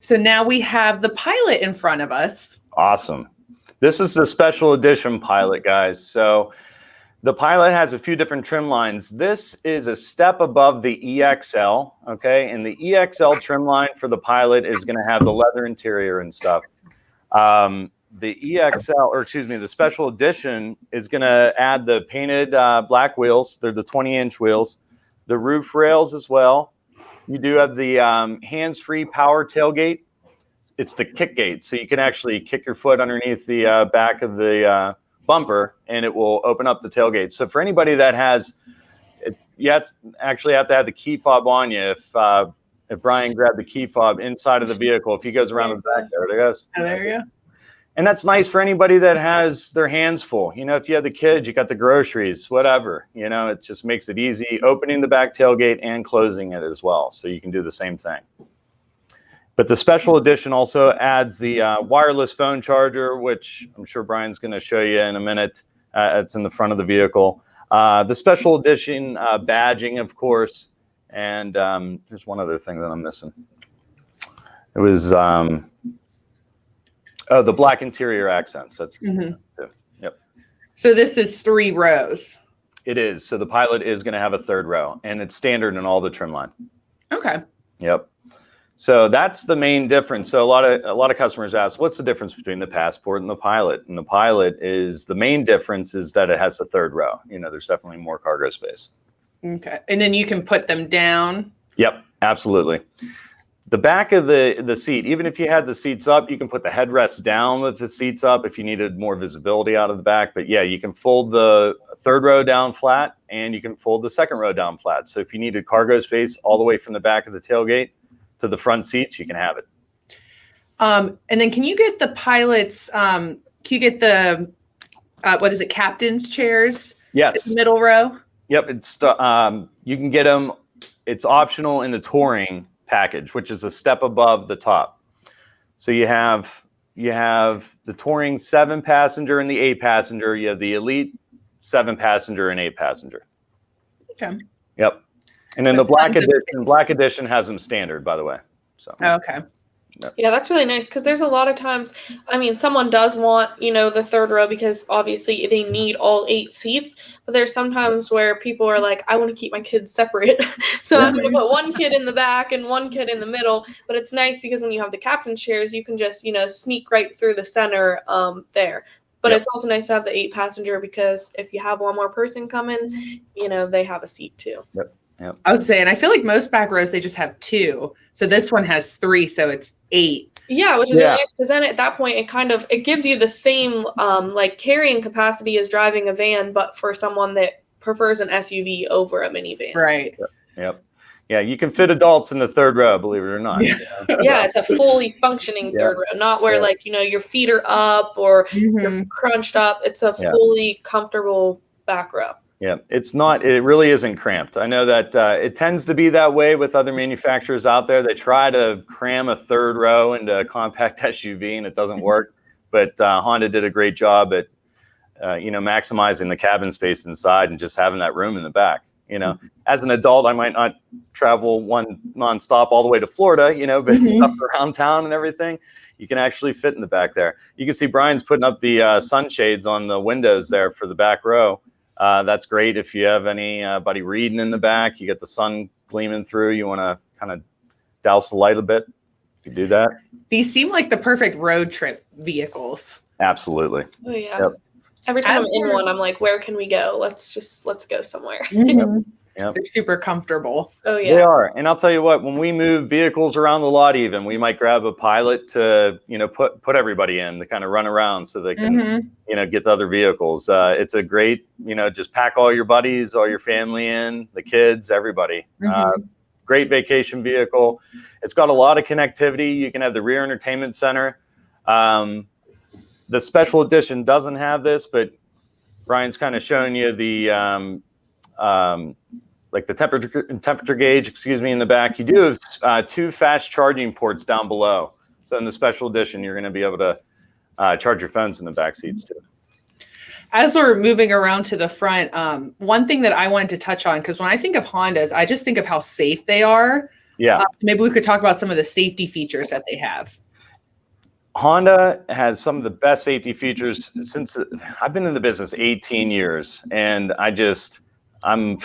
So now we have the Pilot in front of us. Awesome. This is the special edition Pilot, guys. So the Pilot has a few different trim lines. This is a step above the EXL, okay? And the EXL trim line for the Pilot is going to have the leather interior and stuff. The EXL, or excuse me, the special edition is going to add the painted black wheels. They're the 20-inch wheels. The roof rails as well. You do have the hands-free power tailgate. It's the kick gate, so you can actually kick your foot underneath the back of the bumper, and it will open up the tailgate. So for anybody that has, you actually have to have the key fob on you. If Brian grabbed the key fob inside of the vehicle, if he goes around the back, there it goes. Oh, there you go. And that's nice for anybody that has their hands full. You know, if you have the kids, you got the groceries, whatever. You know, it just makes it easy opening the back tailgate and closing it as well. So you can do the same thing. But the special edition also adds the wireless phone charger, which I'm sure Brian's going to show you in a minute. It's in the front of the vehicle. The special edition badging, of course. And there's one other thing that I'm missing. It was... Oh, the black interior accents. That's Yep. So this is 3 rows. It is. So the Pilot is going to have a 3rd row, and it's standard in all the trim line. Okay. Yep. So that's the main difference. So a lot of customers ask, what's the difference between the Passport and the Pilot? And the Pilot is the main difference is that it has a 3rd row. You know, there's definitely more cargo space. Okay. And then you can put them down. Yep, absolutely. The back of the seat, even if you had the seats up, you can put the headrest down with the seats up if you needed more visibility out of the back. But yeah, you can fold the 3rd row down flat, and you can fold the 2nd row down flat. So if you needed cargo space all the way from the back of the tailgate to the front seats, you can have it. And then can you get the Pilot's, can you get the, what is it, captain's chairs? Yes. The middle row? Yep. It's you can get them. It's optional in the touring package, which is a step above the top. So you have the touring 7-passenger and the 8-passenger. You have the elite 7-passenger and 8-passenger. Okay. Yep. And then the black edition has them standard, by the way. So okay. Yeah, that's really nice because there's a lot of times, I mean, someone does want, you know, the 3rd row because obviously they need all 8 seats, but there's sometimes where people are like, I want to keep my kids separate. So I'm going to put one kid in the back and one kid in the middle, but it's nice because when you have the captain's chairs, you can just, you know, sneak right through the center there. But it's also nice to have the 8-passenger because if you have one more person come in, you know, they have a seat too. Yep. Yep. I was saying, I feel like most back rows, they just have 2. So this one has 3, so it's 8. Yeah, which is really nice because then at that point, it gives you the same like carrying capacity as driving a van, but for someone that prefers an SUV over a minivan. Right. Yep. Yeah, you can fit adults in the 3rd row, believe it or not. Yeah, it's a fully functioning 3rd row, not where like, you know, your feet are up or you're crunched up. It's a fully comfortable back row. Yeah, it really isn't cramped. I know that it tends to be that way with other manufacturers out there. They try to cram a 3rd row into a compact SUV and it doesn't work. But Honda did a great job at, you know, maximizing the cabin space inside and just having that room in the back. You know, as an adult, I might not travel one nonstop all the way to Florida, you know, but stuff around town and everything, you can actually fit in the back there. You can see Brian's putting up the sunshades on the windows there for the back row. That's great if you have anybody reading in the back. You get the sun gleaming through. You want to kind of douse the light a bit. You do that. These seem like the perfect road trip vehicles. Absolutely. Oh yeah. Yep. Every time I'm in one, I'm like, where can we go? Let's go somewhere. Yep. They're super comfortable. Oh yeah. They are. And I'll tell you what, when we move vehicles around the lot, even we might grab a Pilot to, you know, put everybody in to kind of run around so they can, you know, get to other vehicles. It's a great, you know, just pack all your buddies, all your family in, the kids, everybody. Great vacation vehicle. It's got a lot of connectivity. You can have the rear entertainment center. The special edition doesn't have this, but Brian's kind of showing you the like the temperature gauge, in the back. You do have 2 fast charging ports down below. So in the special edition, you're going to be able to charge your phones in the back seats too. As we're moving around to the front, one thing that I wanted to touch on, because when I think of Hondas, I just think of how safe they are. Yeah. Maybe we could talk about some of the safety features that they have. Honda has some of the best safety features since I've been in the business 18 years, and I'm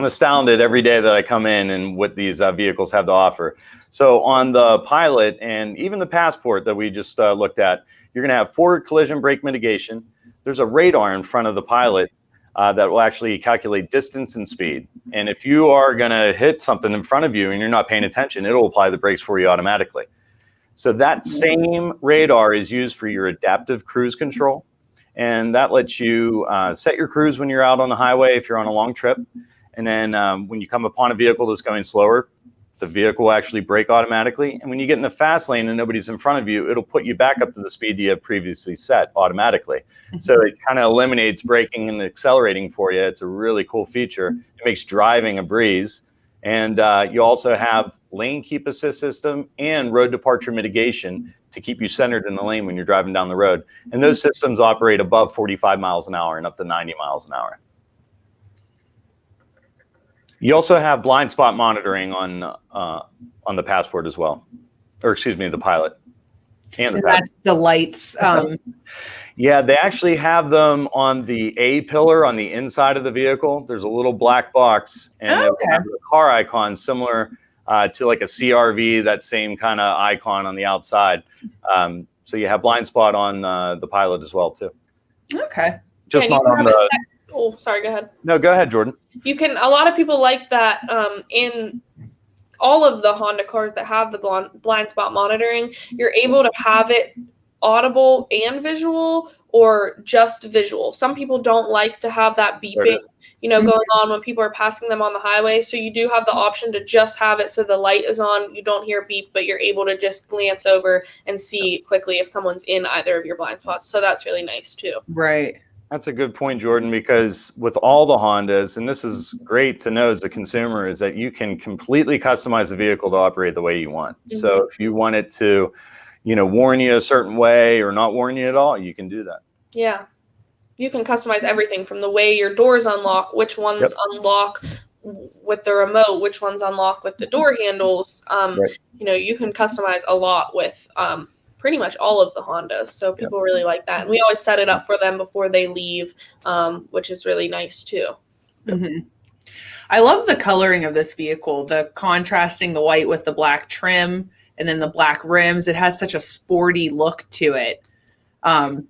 astounded every day that I come in and what these vehicles have to offer. So on the Pilot and even the Passport that we just looked at, you're going to have forward collision brake mitigation. There's a radar in front of the Pilot that will actually calculate distance and speed. And if you are going to hit something in front of you and you're not paying attention, it'll apply the brakes for you automatically. So that same radar is used for your adaptive cruise control. And that lets you set your cruise when you're out on the highway if you're on a long trip. And then when you come upon a vehicle that's going slower, the vehicle will actually brake automatically. And when you get in the fast lane and nobody's in front of you, it'll put you back up to the speed you have previously set automatically. So it kind of eliminates braking and accelerating for you. It's a really cool feature. It makes driving a breeze. And you also have lane keep assist system and road departure mitigation to keep you centered in the lane when you're driving down the road. And those systems operate above 45 miles an hour and up to 90 miles an hour. You also have blind spot monitoring on the Passport as well, or excuse me, the Pilot. And that's the lights. Yeah, they actually have them on the A pillar on the inside of the vehicle. There's a little black box, and it has a car icon similar to like a CRV, that same kind of icon on the outside. So you have blind spot on the Pilot as well too. Okay. Just not on the. Oh, sorry. Go ahead. No, go ahead, Jordan. You can. A lot of people like that in all of the Honda cars that have the blind spot monitoring. You're able to have it audible and visual, or just visual. Some people don't like to have that beeping, going on when people are passing them on the highway. So you do have the option to just have it so the light is on, you don't hear a beep, but you're able to just glance over and see quickly if someone's in either of your blind spots. So that's really nice too. Right. That's a good point, Jordan, because with all the Hondas, and this is great to know as a consumer, is that you can completely customize the vehicle to operate the way you want. So if you want it to, warn you a certain way or not warn you at all, you can do that. Yeah. You can customize everything from the way your doors unlock, which ones unlock with the remote, which ones unlock with the door handles. You can customize a lot with pretty much all of the Hondas. So people really like that. And we always set it up for them before they leave, which is really nice too. I love the coloring of this vehicle, the contrasting the white with the black trim and then the black rims. It has such a sporty look to it. And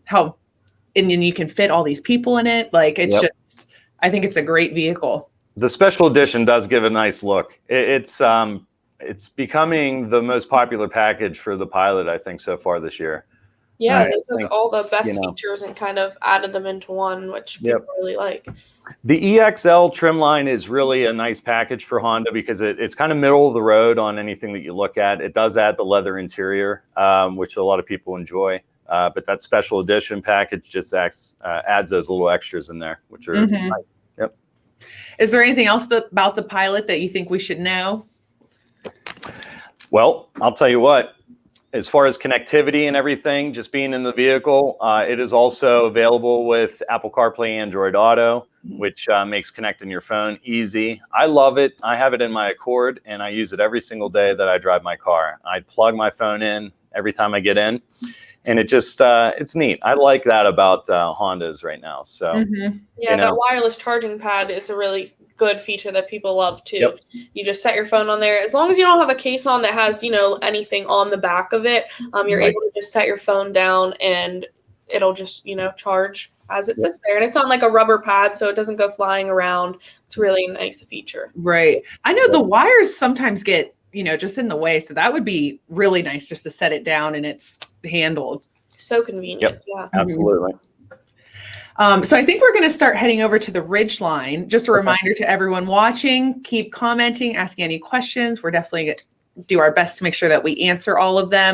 then you can fit all these people in it. Like it's just, I think it's a great vehicle. The special edition does give a nice look. It's becoming the most popular package for the Pilot, I think, so far this year. Yeah, they took all the best features and kind of added them into one, which people really like. The EXL trim line is really a nice package for Honda because it's kind of middle of the road on anything that you look at. It does add the leather interior, which a lot of people enjoy. But that special edition package just adds those little extras in there, which are nice. Yep. Is there anything else about the Pilot that you think we should know? Well, I'll tell you what, as far as connectivity and everything, just being in the vehicle, it is also available with Apple CarPlay, Android Auto, which makes connecting your phone easy. I love it. I have it in my Accord, and I use it every single day that I drive my car. I plug my phone in every time I get in, and it just, it's neat. I like that about Hondas right now. So, that wireless charging pad is a really good feature that people love too. You just set your phone on there. As long as you don't have a case on that has, anything on the back of it, you're able to just set your phone down and it'll just, charge as it sits there. And it's on like a rubber pad, so it doesn't go flying around. It's really a nice feature. Right. I know the wires sometimes get, just in the way. So that would be really nice just to set it down and it's handled. So convenient. Yeah. Absolutely. So I think we're going to start heading over to the Ridge line. Just a reminder to everyone watching, keep commenting, asking any questions. We're definitely going to do our best to make sure that we answer all of them.